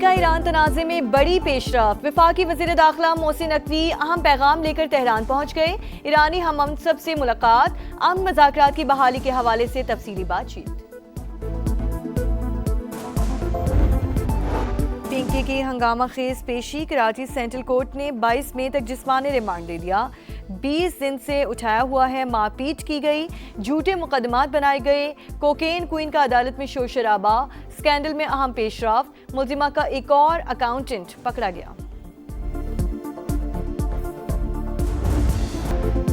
अमरीका Iran तनाज़े में बड़ी पेशरफ। वफाकी वज़ीर दाखिला मोहसिन नकवी अहम पैगाम लेकर तेहरान पहुंच गए। ईरानी हम मनसब से मुलाकात, अमन मुज़ाकरात की बहाली के हवाले से तफसीली बातचीत। पिंकी की हंगामा खेज पेशी। कराची सेंट्रल कोर्ट ने 22 मई तक जिस्मानी रिमांड दे दिया। 20 दिन से उठाया हुआ है, मारपीट की गई, झूठे मुकदमात बनाए गए। कोकेन क्वीन का अदालत में शोर शराबा। स्कैंडल में अहम पेशरफ। मुल्जिमा का एक और अकाउंटेंट पकड़ा गया।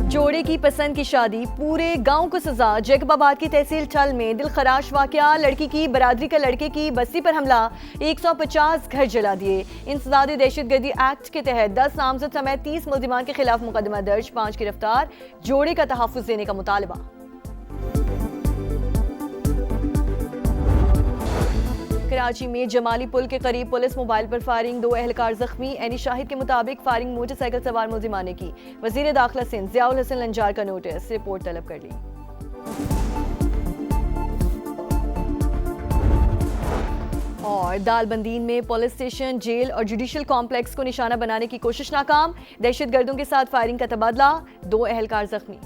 जोड़े की पसंद की शादी, पूरे गांव को सजा। जैकबाबाद की तहसील ठल में दिलखराश वाकया। लड़की की बरादरी का लड़के की बस्ती पर हमला, 150 घर जला दिए। इंसदादी दहशतगर्दी एक्ट के तहत 10 नामजद समेत 30 मुल्जिमान के खिलाफ मुकदमा दर्ज, 5 गिरफ्तार। जोड़े का तहफ्फुज देने का मुतालबा। कराची में जमाली पुल के करीब पुलिस मोबाइल पर फायरिंग, 2 एहलकार जख्मी। एनी शाहिद के मुताबिक फायरिंग मोटरसाइकिल सवार मुल्जिमा ने की। वजीर दाखिला सिंध जियाउल हसन लंजार का नोटिस, रिपोर्ट तलब कर ली। और दालबंदीन में पुलिस स्टेशन, जेल और जुडिशल कॉम्प्लेक्स को निशाना बनाने की कोशिश नाकाम। दहशतगर्दों के साथ फायरिंग का तबादला, 2 एहलकार जख्मी।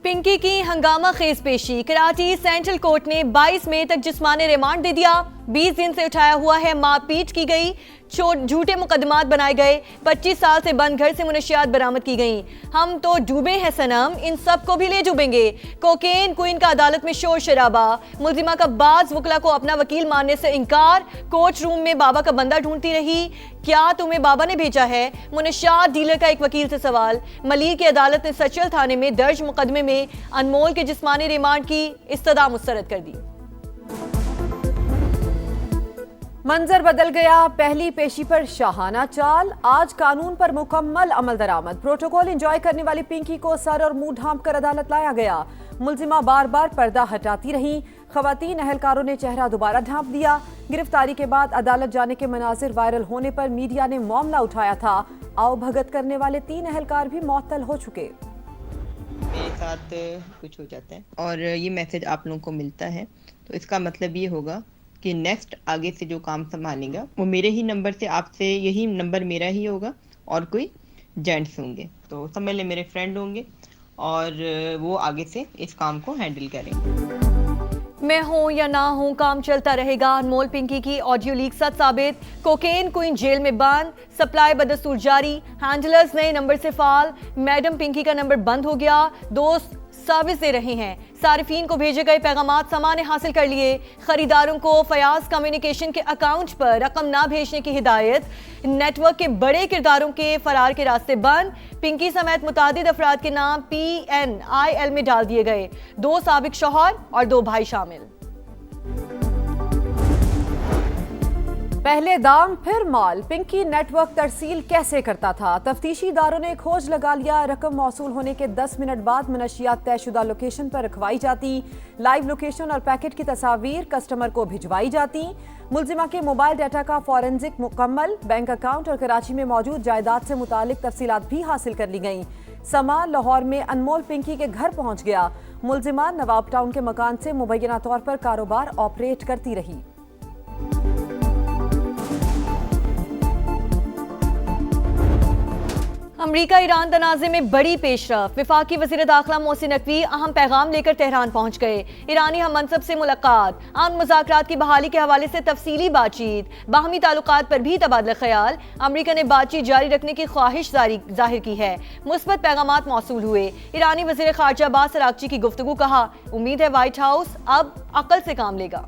पिंकी की हंगामा खेज पेशी। कराची सेंट्रल कोर्ट ने 22 मई तक जिस्मानी रिमांड दे दिया। 20 दिन से उठाया हुआ है, मारपीट की गई, झूठे मुकदमात बनाए गए। 25 साल से बंद घर से मुनशियात बरामद की गई। हम तो डूबे हैं सनम, इन सब को भी ले डूबेंगे। कोकेन क्वीन का अदालत में शोर शराबा। मुल्जिमा का बाज वकला को अपना वकील मानने से इनकार। कोर्ट रूम में बाबा का बंदा ढूंढती रही। क्या तुम्हें बाबा ने भेजा है? मुनशियात डीलर का एक वकील से सवाल। मलिक की अदालत ने सचल थाने में दर्ज मुकदमे में अनमोल के जिस्मानी रिमांड की इस्तदा मुस्तरद कर दी। मंजर बदल गया, पहली पेशी पर शाहाना चाल। आज कानून पर मुकम्मल अमल दरामद। प्रोटोकॉल एंजॉय करने वाली पिंकी को सर और मुंह ढांप कर अदालत लाया गया। मुल्जिमा बार बार पर्दा हटाती रहीं। खवातीन अहलकारों ने चेहरा दोबारा ढांप दिया। गिरफ्तारी के बाद अदालत जाने के मनाजिर वायरल होने पर मीडिया ने मामला उठाया था। आओ भगत करने वाले 3 एहलकार भी मुअत्तल हो चुके। मेरे साथ कुछ हो जाता है और ये मैसेज आप लोगों को मिलता है, तो इसका मतलब ये होगा कि नेक्स्ट आगे से जो काम संभालेगा वो मेरे ही नंबर से, आपसे यही नंबर मेरा ही होगा और कोई जेंट्स होंगे, तो सब मेरे फ्रेंड होंगे और वो आगे से इस काम को हैंडल करेंगे। मैं हूं या ना हूं, काम चलता रहेगा। अनमोल पिंकी की ऑडियो लीक सच साबित। कोकेन क्वीन जेल में बंद, सप्लाई बदस्तूर जारी। हैंडलर्स नए नंबर से फाल। मैडम पिंकी का नंबर बंद हो गया। दोस्त सर्विस दे रहे हैं। सारिफीन को भेजे गए पैगामात सामान हासिल कर लिए। खरीदारों को फयाज कम्युनिकेशन के अकाउंट पर रकम ना भेजने की हिदायत। नेटवर्क के बड़े किरदारों के फरार के रास्ते बंद। पिंकी समेत मुतादिद अफराद के नाम PNIL में डाल दिए गए। 2 साबिक शौहर और 2 भाई शामिल। पहले दाम फिर माल, पिंकी नेटवर्क तरसील कैसे करता था? तफ्तीशी इदारों ने खोज लगा लिया। रकम मौसूल होने के 10 मिनट बाद मनशियात तयशुदा लोकेशन पर रखवाई जाती। लाइव लोकेशन और पैकेट की तस्वीर कस्टमर को भिजवाई जाती। मुल्जिमा के मोबाइल डाटा का फॉरेंसिक मुकम्मल। बैंक अकाउंट और कराची में मौजूद जायदाद से मुतालिक तफसीलात भी हासिल कर ली गई। समा लाहौर में अनमोल पिंकी के घर पहुंच गया। मुल्जिमा नवाब टाउन के मकान से मुबैना तौर पर कारोबार ऑपरेट करती रही। अमरीका ईरान तनाज़े में बड़ी पेशरफ। वफाकी वज़ीर दाखिला मोहसिन नकवी अहम पैगाम लेकर तेहरान पहुंच गए। ईरानी हम मनसब से मुलाकात, अमन मुज़ाकरात की बहाली के हवाले से तफसीली बातचीत। बाहमी ताल्लुकात पर भी तबादला ख्याल। अमरीका ने बातचीत जारी रखने की ख्वाहिश जाहिर की है। मुस्बत पैगामात मौसूल हुए। ईरानी वज़ीर ख़ारजा अब्बास अराग़ची की गुफ्तगू। कहा, उम्मीद है व्हाइट हाउस अब अक्ल से काम लेगा।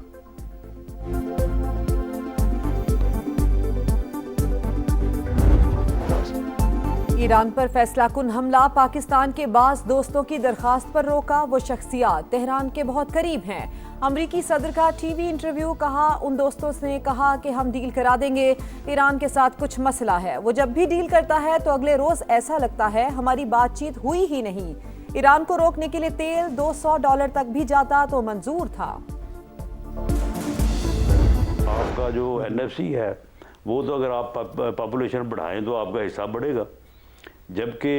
ईरान पर फैसला कुन हमला, पाकिस्तान के बास दोस्तों की दरखास्त पर रोका। वो शख्सियात तेहरान के बहुत करीब हैं। अमरीकी सदर का टीवी इंटरव्यू। कहा, उन दोस्तों ने कहा कि हम डील करा देंगे। ईरान के साथ कुछ मसला है। वो जब भी डील करता है तो अगले रोज ऐसा लगता है हमारी बातचीत हुई ही नहीं। ईरान को रोकने के लिए तेल $200 तक भी जाता तो मंजूर था। आपका जो NFC है वो तो अगर आप पॉपुलेशन बढ़ाएं तो आपका हिस्सा बढ़ेगा, जबकि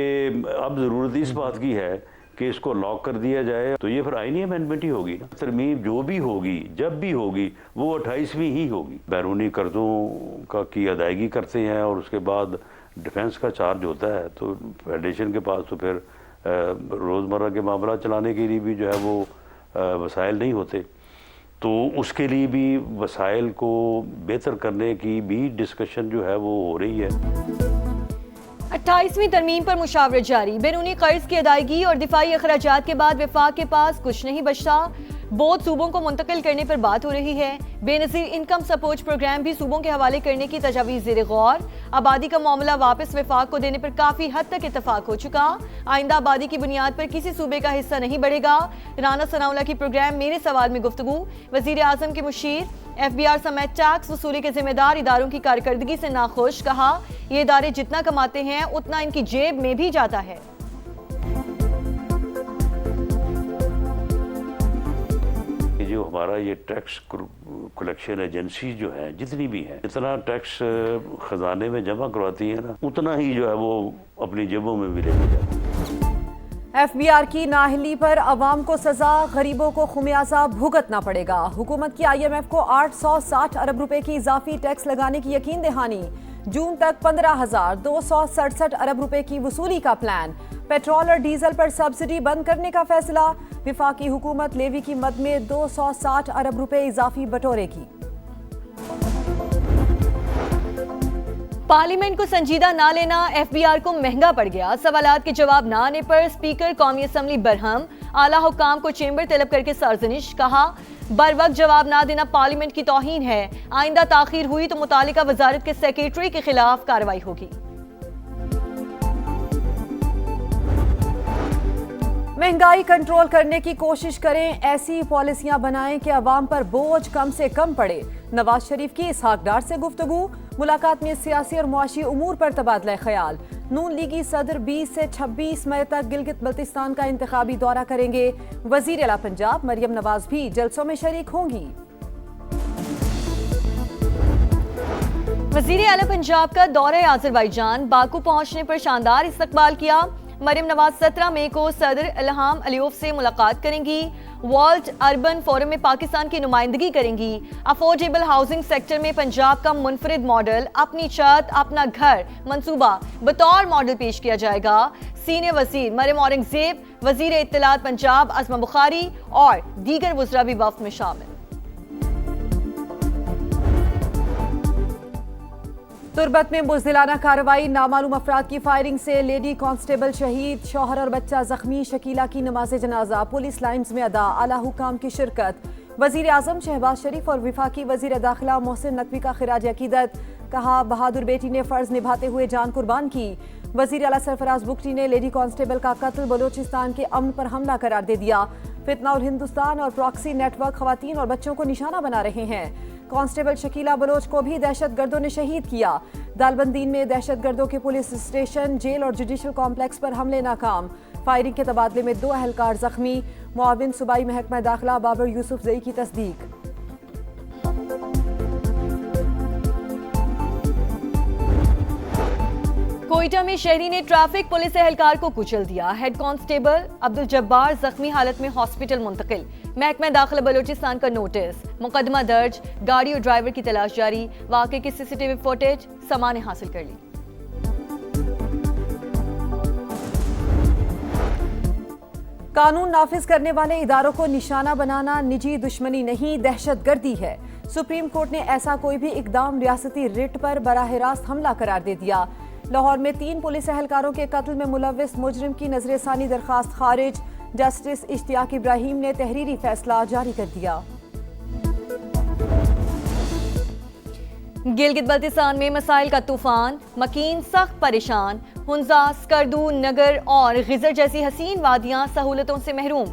अब ज़रूरत इस बात की है कि इसको लॉक कर दिया जाए, तो ये फिर आईनी अमेंडमेंट ही होगी ना। तरमीम जो भी होगी, जब भी होगी, वो 28वीं ही होगी। बैरूनी कर्जों की अदायगी करते हैं और उसके बाद डिफेंस का चार्ज होता है, तो फेडरेशन के पास तो फिर रोज़मर्रा के मामला चलाने के लिए भी जो है वो वसाइल नहीं होते, तो उसके लिए भी वसाइल को बेहतर करने की भी डिस्कशन जो है वो हो रही है। 28वीं तरमीम पर मुशावरत जारी। बैरूनी कर्ज की अदायगी और दिफाई अखराजात के बाद वफाक के पास कुछ नहीं बचता। बोझ सूबों को मुंतकिल करने पर बात हो रही है। बेनज़ीर इनकम सपोर्ट प्रोग्राम भी सूबों के हवाले करने की तजावीज़ ज़ेर गौर। आबादी का मामला वापस वफाक को देने पर काफ़ी हद तक इतफाक हो चुका। आइंदा आबादी की बुनियाद पर किसी सूबे का हिस्सा नहीं बढ़ेगा। राना सनाउल्लाह की प्रोग्राम मेरे सवाल में गुफ्तगू। वज़ीर आज़म के मुशीर FBR समेत टैक्स वसूली के जिम्मेदार इदारों की कारकर्दगी से नाखुश। कहा, ये इदारे जितना कमाते हैं उतना इनकी जेब में भी जाता है। जो हमारा ये टैक्स कलेक्शन एजेंसी जो है, जितनी भी है, जितना टैक्स खजाने में जमा करवाती है ना, उतना ही जो है वो अपनी जेबों में भी लेके जाती है। FBR की नाअहली पर अवाम को सजा, गरीबों को खुमियाजा भुगतना पड़ेगा। हुकूमत की IMF को 860 अरब रुपए की इजाफी टैक्स लगाने की यकीन दहानी। जून तक 15,267 अरब रुपए की वसूली का प्लान। पेट्रोल और डीजल पर सब्सिडी बंद करने का फैसला। विफाकी हुकूमत लेवी की मद में 260 अरब रुपए इजाफी बटोरेगी। पार्लियामेंट को संजीदा ना लेना FBR को महंगा पड़ गया। सवालात के जवाब ना आने पर स्पीकर कौमी असम्बली बरहम। आला हुकाम को चेंबर तलब करके सरजनिश। कहा, बर वक्त जवाब ना देना पार्लियामेंट की तौहीन है। आइंदा ताखीर हुई तो मुतालिका वजारत के सेक्रेटरी के खिलाफ कार्रवाई होगी। महंगाई कंट्रोल करने की कोशिश करें, ऐसी पॉलिसियां बनाएं कि अवाम पर बोझ कम से कम पड़े। नवाज शरीफ की इसहाक डार से गुफ्तगू। मुलाकात में सियासी और मुआशी उमूर पर तबादला ख्याल। नून लीगी सदर 20 से 26 मई तक गिलगित बल्तिस्तान का इंतखाबी दौरा करेंगे। वजीर आला पंजाब मरियम नवाज भी जलसों में शरीक होंगी। वजीर आला पंजाब का दौरा आज़रबाईजान। बाकू पहुंचने पर शानदार इस्तकबाल किया। मरियम नवाज 17 मई को सदर इल्हाम अलीयफ से मुलाकात करेंगी। वर्ल्ड अर्बन फोरम में पाकिस्तान की नुमाइंदगी करेंगी। अफोर्डेबल हाउसिंग सेक्टर में पंजाब का मुनफरिद मॉडल, अपनी छत अपना घर मंसूबा बतौर मॉडल पेश किया जाएगा। सीनियर वजीर मरियम औरंगजेब, वजीर इत्तलात पंजाब अज़मा बुखारी और दीगर वज़रा भी वफ्द में शामिल। तुरबत में बुज़दिलाना कार्रवाई। नामालूम अफराद की फायरिंग से लेडी कांस्टेबल शहीद, शौहर और बच्चा जख्मी। शकीला की नमाज जनाजा पुलिस लाइन्स में अदा। आला हुकाम की शिरकत। वजीर आज़म शहबाज शरीफ और विफाकी वजीर दाखिला मोहसिन नकवी का खिराज अकीदत। कहा, बहादुर बेटी ने फर्ज निभाते हुए जान कुर्बान की। वजीर आला सरफराज बुगटी ने लेडी कांस्टेबल का कत्ल बलोचिस्तान के अमन पर हमला करार दे दिया। फितना और हिंदुस्तान और प्रॉक्सी नेटवर्क खवातीन और बच्चों को निशाना बना रहे हैं। कांस्टेबल शकीला बलोच को भी दहशतगर्दों ने शहीद किया। दालबंदीन में दहशतगर्दों के पुलिस स्टेशन, जेल और जुडिशल कॉम्प्लेक्स पर हमले नाकाम। फायरिंग के तबादले में 2 अहलकार जख्मी। मुआविन सूबाई महकमा दाखिला बाबर यूसुफ जई की तस्दीक। कोयटा में शहरी ने ट्रैफिक पुलिस एहलकार को कुचल दिया। हेड कांस्टेबल अब्दुल जब्बार जख्मी हालत में हॉस्पिटल मुंतकिल। महकमा दाखिला बलोचिस्तान का नोटिस। मुकदमा दर्ज। गाड़ी और ड्राइवर की तलाश जारी। वाकई की CCTV फुटेज समा ने हासिल कर ली। कानून नाफिज करने वाले इदारों को निशाना बनाना निजी दुश्मनी नहीं, दहशतगर्दी है। सुप्रीम कोर्ट ने ऐसा कोई भी इकदाम रियासती रिट पर बराह रास्त हमला करार दे दिया। लाहौर में 3 पुलिस एहलकारों के कत्ल में मुलव्विस मुजरिम की नजरसानी दरखास्त खारिज। जस्टिस इश्तियाक इब्राहिम ने तहरीरी फैसला जारी कर दिया। गिलगित बल्तिस्तान में मसाइल का तूफान। मकीन सख्त परेशान। हुंजा, स्कर्दू, नगर और गिजर जैसी हसीन वादियां सहूलतों से महरूम।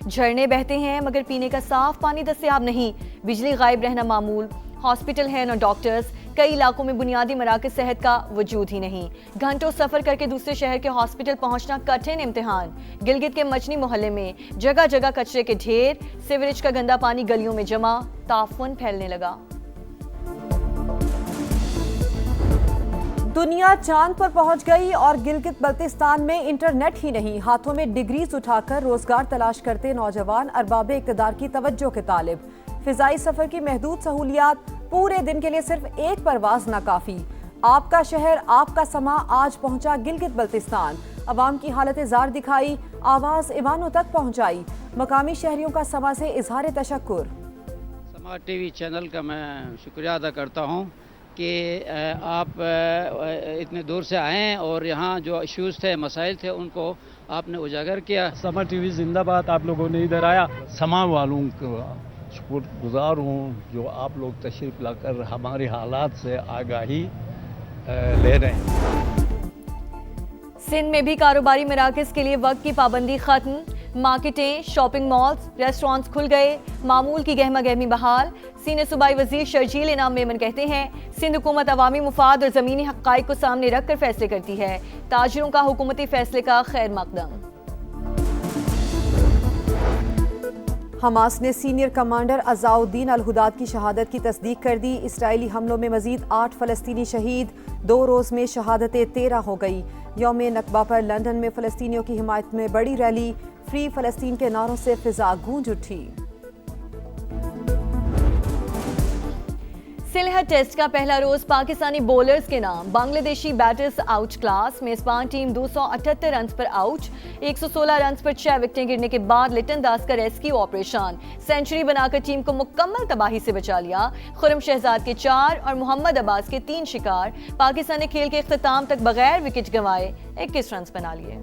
झरने बहते हैं मगर पीने का साफ पानी दस्तयाब नहीं। बिजली गायब रहना मामूल। हॉस्पिटल है न डॉक्टर्स। कई इलाकों में बुनियादी मराकज़ सेहत का वजूद ही नहीं। घंटों सफर करके दूसरे शहर के हॉस्पिटल पहुंचना कठिन इम्तिहान। गिलगित के मचनी मोहल्ले में जगह जगह कचरे के ढेर। सीवरेज का गंदा पानी गलियों में जमा। ताफुन फैलने लगा। दुनिया चांद पर पहुंच गई और गिलगित बल्तिस्तान में इंटरनेट ही नहीं, हाथों में डिग्रीज उठाकर रोजगार तलाश करते नौजवान अरबाबे इक्तदार की तवज्जो के तालिब। फिजाई सफर की महदूद सहूलियात, पूरे दिन के लिए सिर्फ एक परवाज नाकाफी। आपका शहर आपका समा आज पहुंचा गिलगित बल्तिस्तान, अवाम की हालत जार दिखाई, आवाज ईमानों तक पहुंचाई। मकामी शहरियों का समा से इजहार तशक्कुर। समा टीवी चैनल का मैं शुक्रिया अदा करता हूं कि आप इतने दूर से आए और यहाँ जो इश्यूज़ थे, मसाइल थे, उनको आपने उजागर किया। समा टीवी जिंदाबाद, आप लोगों ने इधर आया। समा वालों को शुक्रगुजार हूँ जो आप लोग तशरीफ लाकर हमारे हालात से आगाही ले रहे हैं। सिंध में भी कारोबारी मराकज़ के लिए वक्त की पाबंदी खत्म, मार्केटें, शॉपिंग मॉल्स, रेस्टोरेंट्स खुल गए, मामूल की गहमा गहमी बहाल। सीनियर सूबाई वजीर शर्जील इनाम मेमन कहते हैं, सिंध हुकूमत अवामी मुफाद और ज़मीनी हक़ाइक़ को सामने रख कर फैसले करती है। ताजिरों का हुकूमती फैसले का खैर मकदम। हमास ने सीनियर कमांडर अज़ाउद्दीन अल हुदाद की शहादत की तस्दीक कर दी। इसराइली हमलों में मजीद 8 फ़लस्तीनी शहीद, 2 रोज़ में शहादतें 13 हो गई। यौम नकबा पर लंदन में फ़लस्तीनियों की हिमायत में बड़ी रैली, फ्री फ़लस्तीन के नारों से फिजा गूंज उठी। सिलहट टेस्ट का पहला रोज पाकिस्तानी बॉलर्स के नाम, बांग्लादेशी बैटर्स आउट क्लास। मेजबान टीम 278 रन पर आउट, 116 रन पर 6 विकेटें गिरने के बाद लिटन दास का रेस्क्यू ऑपरेशन, सेंचुरी बनाकर टीम को मुकम्मल तबाही से बचा लिया। खुरम शहजाद के 4 और मोहम्मद अब्बास के 3 शिकार। पाकिस्तान ने खेल के इख्तिताम तक बगैर विकेट गंवाए 21 रन बना लिए।